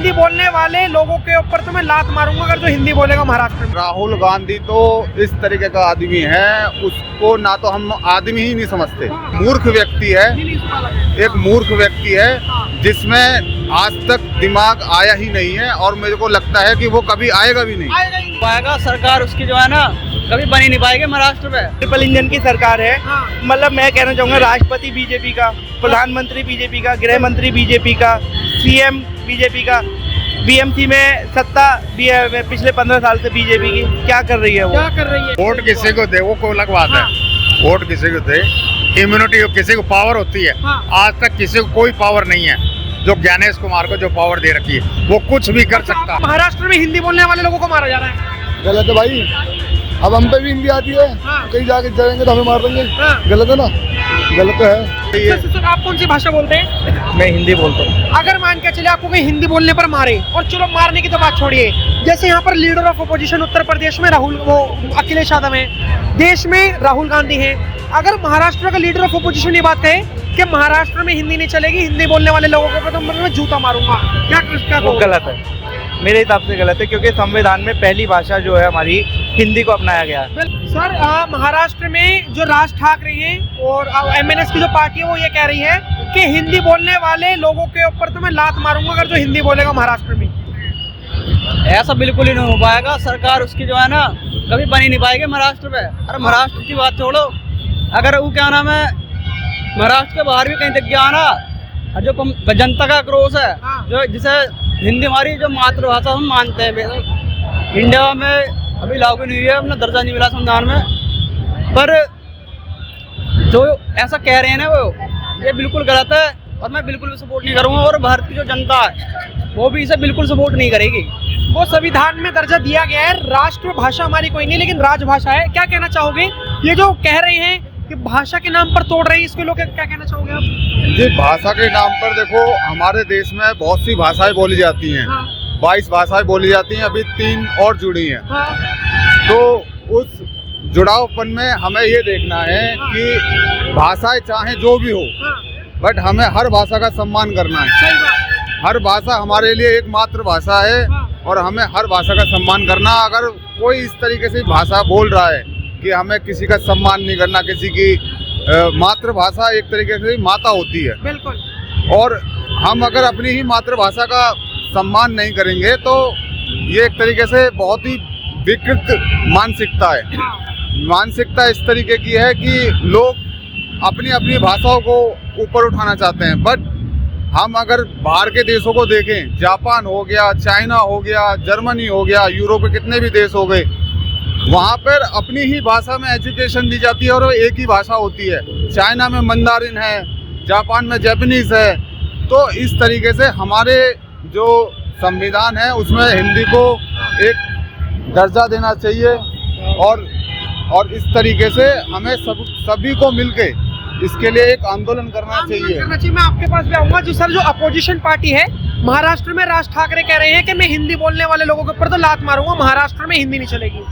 हिंदी बोलने वाले लोगों के ऊपर तो मैं लात मारूंगा अगर जो हिंदी बोलेगा महाराष्ट्र में। राहुल गांधी तो इस तरीके का आदमी है, उसको ना तो हम आदमी ही नहीं समझते। मूर्ख व्यक्ति है, एक मूर्ख व्यक्ति है जिसमें आज तक दिमाग आया ही नहीं है और मेरे को लगता है कि वो कभी आएगा भी नहीं। पाएगा सरकार उसकी जो है ना कभी बनी नहीं पाएगी महाराष्ट्र में। ट्रिपल इंजन की सरकार है। मतलब मैं कहना चाहूँगा राष्ट्रपति बीजेपी का, प्रधानमंत्री बीजेपी का, गृह मंत्री बीजेपी का, सीएम बीजेपी का, बीएमसी में सत्ता भी है पिछले 15 साल से बीजेपी की। क्या कर रही है वो? क्या कर रही है? वोट किसी को दे वो कोई अलग बात है। वोट किसी को दे, इम्यूनिटी किसी को पावर होती है। आज तक किसी को कोई पावर नहीं है जो ज्ञानेश कुमार को जो पावर दे रखी है, वो कुछ भी कर सकता है। महाराष्ट्र में हिंदी बोलने वाले लोगों को मारा जा रहा है। गलत है भाई, अब हम पे भी हिंदी आती है, कहीं जाके जाएंगे तो हमें मार देंगे। गलत है ना, गलत है। सर आप कौन सी भाषा बोलते हैं? मैं हिंदी बोलता हूँ। अगर मान के चले आपको कोई हिंदी बोलने पर मारे, और चलो मारने की तो बात छोड़िए, जैसे यहाँ पर leader of opposition Uttar Pradesh में अखिलेश यादव है, देश में राहुल गांधी है। अगर महाराष्ट्र का लीडर ऑफ अपोजिशन ये बात कहे कि महाराष्ट्र में हिंदी नहीं चलेगी, हिंदी बोलने वाले लोगों को तो मैं जूता मारूंगा, क्या वो गलत है, मेरे हिसाब से गलत है, क्योंकि संविधान में पहली भाषा जो है हमारी हिंदी को अपनाया गया है। सर महाराष्ट्र में जो राज ठाकरे हैं और एमएनएस की जो पार्टी है वो ये कह रही है कि हिंदी बोलने वाले लोगों के ऊपर तो मैं लात मारूंगा अगर जो हिंदी बोलेगा महाराष्ट्र में। ऐसा बिल्कुल ही नहीं हो पाएगा, सरकार उसकी जो है ना कभी बनी नहीं पाएगी महाराष्ट्र में। अरे महाराष्ट्र की बात छोड़ो, अगर वो क्या नाम है महाराष्ट्र के बाहर भी कहीं तक गया ना, जो जनता का क्रोध है, जो जिसे हिंदी हमारी जो मातृभाषा हम मानते हैं, इंडिया में अभी लागू नहीं हुई है, अपना दर्जा नहीं मिला संविधान में, पर जो ऐसा कह रहे हैं ना वो ये बिल्कुल गलत है और मैं बिल्कुल भी सपोर्ट नहीं करूँगा। और भारत की जो जनता है वो भी इसे बिल्कुल सपोर्ट नहीं करेगी। वो संविधान में दर्जा दिया गया है, राष्ट्रभाषा हमारी कोई नहीं लेकिन राजभाषा है। क्या कहना चाहोगे ये जो कह रहे हैं कि भाषा के नाम पर तोड़ रहे हैं, इसके लोग क्या कहना चाहोगे आप? जी, भाषा के नाम पर देखो हमारे देश में बहुत सी भाषाएं बोली जाती हैं। 22 भाषाएं बोली जाती हैं, अभी 3 और जुड़ी हैं। तो उस जुड़ावपन में हमें ये देखना है कि भाषाएं चाहे जो भी हो, बट हमें हर भाषा का सम्मान करना है। हर भाषा हमारे लिए एक मातृभाषा है और हमें हर भाषा का सम्मान करना। अगर कोई इस तरीके से भाषा बोल रहा है कि हमें किसी का सम्मान नहीं करना, किसी की मातृभाषा एक तरीके से माता होती है, बिल्कुल, और हम अगर अपनी ही मातृभाषा का सम्मान नहीं करेंगे तो ये एक तरीके से बहुत ही विकृत मानसिकता है। मानसिकता इस तरीके की है कि लोग अपनी अपनी भाषाओं को ऊपर उठाना चाहते हैं, बट हम अगर बाहर के देशों को देखें, जापान हो गया, चाइना हो गया, जर्मनी हो गया, यूरोप के कितने भी देश हो गए, वहाँ पर अपनी ही भाषा में एजुकेशन दी जाती है और वो एक ही भाषा होती है। चाइना में मंदारिन है, जापान में जापानीज है। तो इस तरीके से हमारे जो संविधान है उसमें हिंदी को एक दर्जा देना चाहिए और इस तरीके से हमें सभी को मिलके इसके लिए एक आंदोलन करना चाहिए। मैं आपके पास भी आऊंगा। जी सर, जो अपोजिशन पार्टी है महाराष्ट्र में, राज ठाकरे कह रहे हैं कि मैं हिंदी बोलने वाले लोगों के ऊपर तो लात मारूंगा, महाराष्ट्र में हिंदी नहीं चलेगी,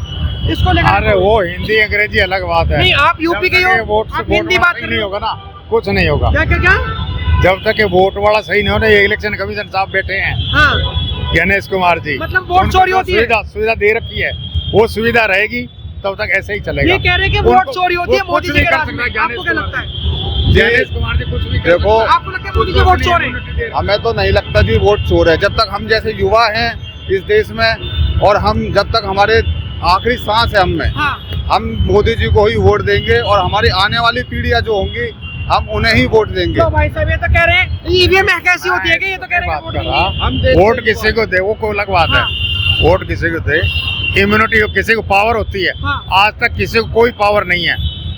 इसको लेकर। अरे वो हिंदी अंग्रेजी अलग बात है। नहीं, आप यूपी के हो, आप हिंदी बात कर रहे हो। नहीं होगा ना, कुछ नहीं होगा। क्या जब तक ये वोट वाला सही नहीं हो ना, ये इलेक्शन कमीशन साहब बैठे हैं, गणेश कुमार जी, मतलब वोट चोरी होती है। सुविधा दे रखी है, वो सुविधा रहेगी तब तक ऐसे ही चलेगा। ये कह रहे हैं कि वोट चोरी होती है मोदी जी के राज में, आपको क्या लगता है? गणेश कुमार जी कुछ भी देखो, आपको लगता है मोदी जी वोट चोर है? हमें तो नहीं लगता जी वोट चोर है। जब तक हम जैसे युवा हैं इस देश में और हम जब तक हमारे आखिरी सांस है हम मोदी जी को ही वोट देंगे और हमारी आने वाली पीढ़ियां जो होंगी हम उन्हें ही वोट देंगे। तो भाई साहब ये तो कह रहे हैं ईवीएम कैसी होती है कि ये तो कह रहे हैं वोट किसी को दे वो कोई अलग बात है। वोट किसी को दे, इम्यूनिटी किसी को पावर होती है। आज तक किसी को कोई पावर नहीं है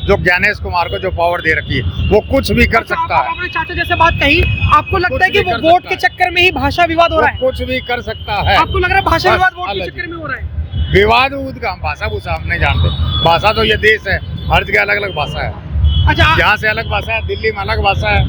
जो ज्ञानेश कुमार को जो पावर दे रखी है, वो कुछ भी कर सकता है। आपने चाचा जैसे बात कही, आपको लगता है कि वो वोट के चक्कर में ही भाषा विवाद हो रहा है? कुछ भी कर सकता है। आपको लग रहा है भाषा विवाद वोट के चक्कर में हो रहा है? विवाद का हम भाषा भूषा हम नहीं जानते। भाषा तो ये देश है, हर जगह अलग अलग भाषा है। अच्छा, यहाँ से अलग भाषा है, दिल्ली में अलग भाषा है,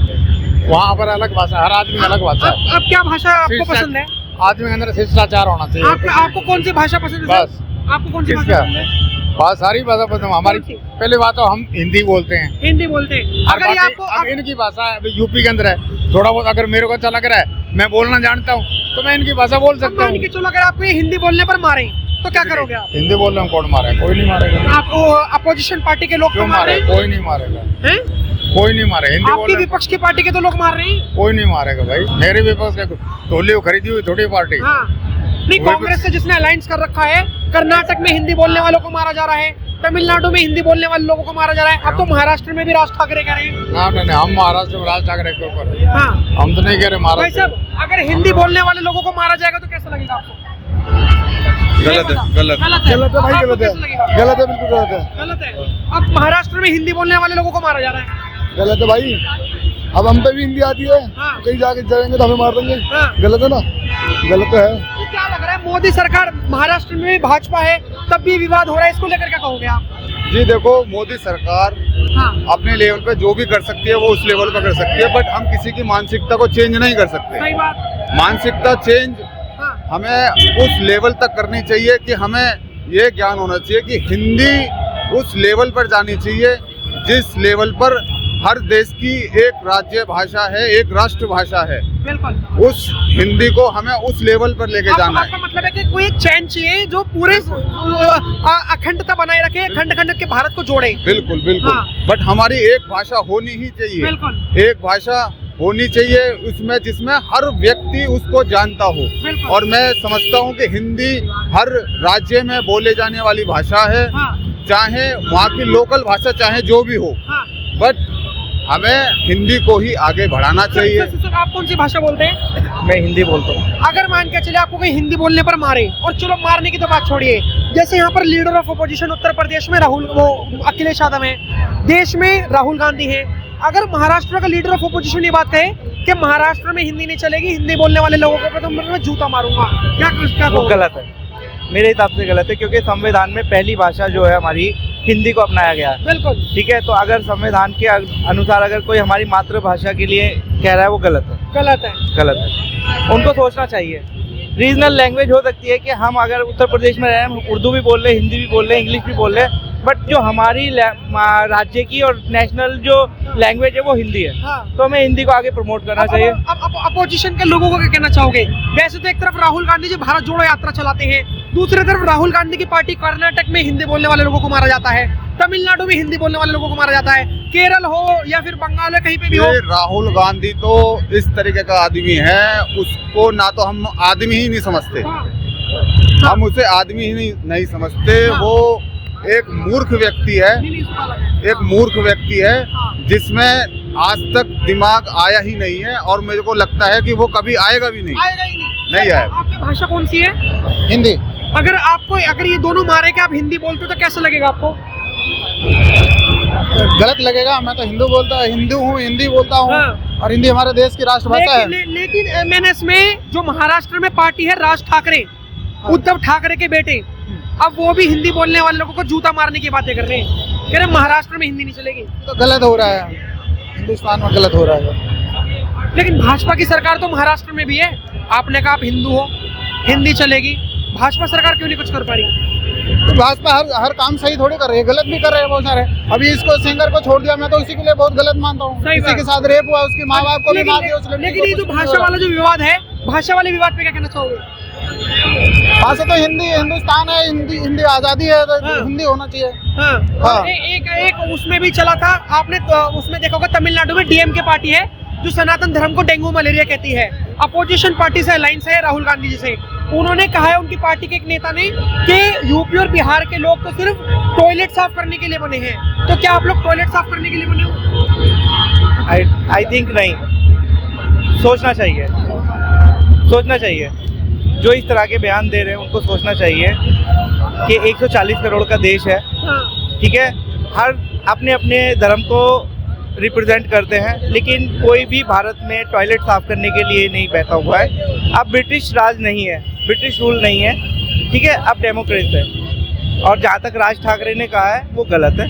वहाँ पर अलग भाषा है, हर आदमी में अलग भाषा है। अब क्या भाषा आपको पसंद है? आदमी के अंदर शिष्टाचार होना चाहिए। आपको कौन सी भाषा पसंद है? बस आपको कौन सी भाषा पसंद है? बहुत सारी भाषा पसंद है हमारी। पहले बात तो हम हिंदी बोलते हैं, हिंदी बोलते हैं। अगर ये आपको अब इनकी भाषा है, अभी यूपी के अंदर है, थोड़ा बहुत अगर मेरे को अच्छा लग रहा है, मैं बोलना जानता हूँ, तो मैं इनकी भाषा बोल अब सकता मान के हूँ। चलो अगर आपको ये हिंदी बोलने पर मारे तो क्या करोगे आप? हिंदी बोल रहे हैं, कौन मारे? कोई नहीं मारेगा। आप अपोजिशन पार्टी के लोग क्यों तो मार मारे? रहे हैं कोई नहीं मारेगा, हैं? कोई नहीं मारे। हिंदी बोल आपकी रहे हैं, विपक्ष की पार्टी के तो लोग मार रहे हैं। कोई नहीं मारेगा भाई। मेरे विपक्ष का टोली खरीदी हुई थोड़ी पार्टी। हाँ नहीं, वो भी- कांग्रेस से जिसने अलायंस कर रखा है, कर्नाटक में हिंदी बोलने वालों को मारा जा रहा है, तमिलनाडु में हिंदी बोलने वाले लोगों को मारा जा रहा है, अब तो महाराष्ट्र में भी राज ठाकरे कह रहे हैं। ना नहीं, हम महाराष्ट्र में राज ठाकरे के ऊपर, हाँ हम तो नहीं कह रहे भाई महाराष्ट्र। साहब, अगर हिंदी बोलने वाले लोगों को मारा जाएगा तो कैसा लगेगा आपको? गलत है, गलत। गलत है, गलत है भाई, आपको गलत कैसा लगेगा? है, गलत है, बिल्कुल गलत है, गलत है। अब महाराष्ट्र में हिंदी बोलने वाले लोगों को मारा जा रहा है। गलत है भाई। अब हम पे भी हिंदी आती है, हाँ। कहीं जाके जाएंगे तो हमें मार देंगे। हाँ। गलत है ना, गलत तो है। तो क्या लग रहा है, मोदी सरकार, महाराष्ट्र में भी भाजपा है, तब भी विवाद हो रहा है, इसको लेकर क्या कहोगे आप? जी देखो, मोदी सरकार हाँ अपने लेवल पे जो भी कर सकती है वो उस लेवल पे कर सकती है, बट हम किसी की मानसिकता को चेंज नहीं कर सकते। सही बात। मानसिकता चेंज हाँ हमें उस लेवल तक करनी चाहिए कि हमें ये ज्ञान होना चाहिए कि हिंदी उस लेवल पर जानी चाहिए जिस लेवल पर हर देश की एक राज्य भाषा है, एक राष्ट्र भाषा है। बिल्कुल। उस हिंदी को हमें उस लेवल पर लेके जाना आपका है। मतलब है कि कोई एक चैन चाहिए जो पूरे अखंडता बनाए रखे, खंड खंड के भारत को जोड़े। बिल्कुल बिल्कुल। हाँ। बट हमारी एक भाषा होनी ही चाहिए। बिल्कुल। एक भाषा होनी चाहिए उसमें जिसमें हर व्यक्ति उसको जानता हो। बिल्कुल। और मैं समझता हूँ कि हिंदी हर राज्य में बोले जाने वाली भाषा है, हाँ चाहे वहाँ की लोकल भाषा चाहे जो भी हो, हाँ। बट हमें हिंदी को ही आगे बढ़ाना चाहिए। सर, आप कौन सी भाषा बोलते हैं? मैं हिंदी बोलता हूँ। अगर मान के चले आपको कोई हिंदी बोलने पर मारे, और चलो मारने की तो बात छोड़िए, जैसे यहाँ पर leader of opposition Uttar Pradesh में अखिलेश यादव है, देश में राहुल गांधी है, अगर महाराष्ट्र का लीडर ऑफ अपोजिशन ये बात कहे कि महाराष्ट्र में हिंदी नहीं चलेगी, हिंदी बोलने वाले लोगों को तो मैं जूता मारूंगा, क्या वो गलत है, मेरे हिसाब से गलत है, क्योंकि संविधान में पहली भाषा जो है हमारी हिंदी को अपनाया गया है। बिल्कुल ठीक है, तो अगर संविधान के अनुसार अगर कोई हमारी मातृभाषा के लिए कह रहा है वो गलत है, गलत है। गलत है। उनको सोचना चाहिए, रीजनल लैंग्वेज हो सकती है कि हम अगर उत्तर प्रदेश में रहे, हम उर्दू भी बोल रहे, हिंदी भी बोल रहे, इंग्लिश भी बोल रहे, बट जो हमारी राज्य की और नेशनल जो लैंग्वेज है वो हिंदी है। हाँ। तो हमें हिंदी को आगे प्रमोट करना चाहिए। अब अपोजिशन के लोगों को क्या कहना चाहोगे? वैसे तो एक तरफ राहुल गांधी जी भारत जोड़ो यात्रा चलाते हैं, दूसरी तरफ राहुल गांधी की पार्टी कर्नाटक में हिंदी बोलने वाले लोगों को मारा जाता है, तमिलनाडु में हिंदी बोलने वाले लोगों को मारा जाता है, केरल हो या फिर बंगाल है, कहीं पे भी हो। ये राहुल गांधी तो इस तरीके का आदमी है, उसको ना तो हम आदमी ही नहीं समझते, हाँ। हम उसे आदमी ही नहीं समझते। हाँ। वो एक मूर्ख व्यक्ति है, एक मूर्ख व्यक्ति है जिसमें आज तक दिमाग आया ही नहीं है, और मेरे को लगता है कि वो कभी आएगा भी नहीं। आएगा ही नहीं। नहीं आएगा। आपकी भाषा कौन सी है? हिंदी। अगर ये दोनों मारे के आप हिंदी बोलते हो तो कैसा लगेगा आपको? गलत लगेगा, मैं तो हिंदू हूँ, हिंदी बोलता हूँ, हाँ। और हिंदी हमारे देश की राष्ट्रभाषा है। लेकिन MNS में जो महाराष्ट्र में पार्टी है राज ठाकरे, उद्धव ठाकरे के बेटे, अब वो भी हिंदी बोलने वाले लोगों को जूता मारने की बातें कर रहे हैं, कह रहे महाराष्ट्र में हिंदी नहीं चलेगी। तो गलत हो रहा है, हिंदुस्तान में गलत हो रहा है। लेकिन भाजपा की सरकार तो महाराष्ट्र में भी है, आपने कहा आप हिंदू हो, हिंदी चलेगी, भाजपा सरकार क्यों नहीं कुछ कर पा रही? तो भाजपा हर काम सही थोड़ी कर रही है, गलत भी कर रहे हैं बहुत सारे। अभी इसको सिंगर को छोड़ दिया, मैं तो उसी के लिए बहुत गलत मानता हूँ। सही किसी बात। के साथ रेप हुआ, उसके माँ बाप को भी मार दिया, उस लड़की लेकिन को ये जो कुछ नहीं भाषा हुआ। वाला जो विवाद है, भाषा वाले विवाद पे क्या कहना चाहोगे? भाषा तो हिंदी, हिंदुस्तान है, हिंदी आजादी है, तो हाँ। हिंदी होना चाहिए। हाँ। हाँ। और एक उसमें भी चला था, आपने तो उसमें देखा होगा, तमिलनाडु में DMK पार्टी है जो सनातन धर्म को डेंगू मलेरिया कहती है, अपोजिशन पार्टी से अलायंस है राहुल गांधी जी से। उन्होंने कहा है, उनकी पार्टी के एक नेता ने, कि यूपी और बिहार के लोग तो सिर्फ टॉयलेट साफ करने के लिए बने हैं, तो क्या आप लोग टॉयलेट साफ करने के लिए बने हो? आई थिंक नहीं, सोचना चाहिए, सोचना चाहिए। जो इस तरह के बयान दे रहे हैं उनको सोचना चाहिए कि 140 करोड़ का देश है, हाँ। ठीक है, हर अपने अपने धर्म को रिप्रेजेंट करते हैं, लेकिन कोई भी भारत में टॉयलेट साफ करने के लिए नहीं बैठा हुआ है। अब ब्रिटिश राज नहीं है, ब्रिटिश रूल नहीं है, ठीक है, अब डेमोक्रेसी है, और जहाँ तक राज ठाकरे ने कहा है वो गलत है।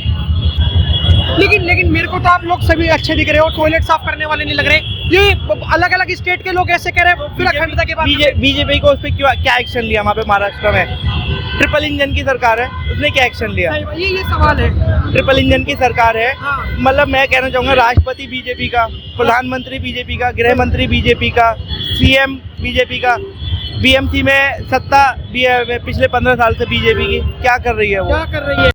लेकिन मेरे को तो आप लोग सभी अच्छे दिख रहे हो, टॉयलेट साफ करने वाले नहीं लग रहे। ये अलग अलग स्टेट के लोग ऐसे कह रहे हैं, फिर अखंडता के बाद बीजेपी को उस पर क्या एक्शन लिया वहाँ पे महाराष्ट्र में? ट्रिपल इंजन की सरकार है, उसने क्या एक्शन लिया? ये सवाल है। ट्रिपल इंजन की सरकार है, हाँ। मतलब मैं कहना चाहूंगा राष्ट्रपति बीजेपी का, प्रधानमंत्री बीजेपी का, गृह मंत्री बीजेपी का, सीएम बीजेपी का, बीएमसी में सत्ता पिछले 15 साल से बीजेपी की क्या कर रही है वो? क्या कर रही है?